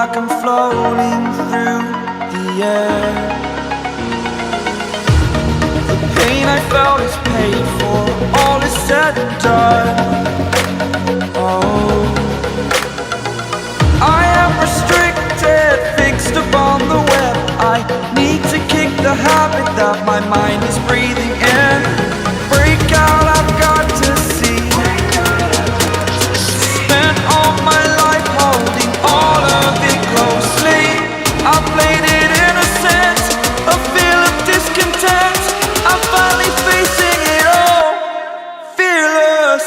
like I'm floating through the air. The pain I felt is paid for, all is said and done. Oh, I am restricted, fixed upon the web. I need to kick the habit that my mind is breathing in. Break out, I've got to see. Spent all my life holding all of it closely. I played it innocent, a feel of discontent. I'm finally facing it all, fearless.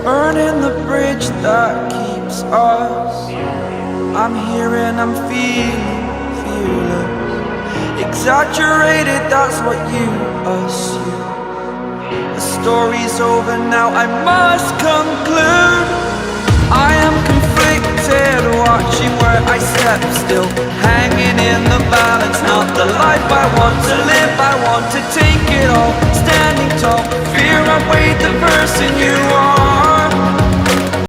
Burning the bridge that keeps us. I'm here and I'm feeling fearless. Exaggerated, that's what you assume. The story's over now, I must conclude. I am conflicted, watching where I step still, hanging in the balance. Not the life I want to live, I want to take it all. Standing tall, fear I weighed the person you are.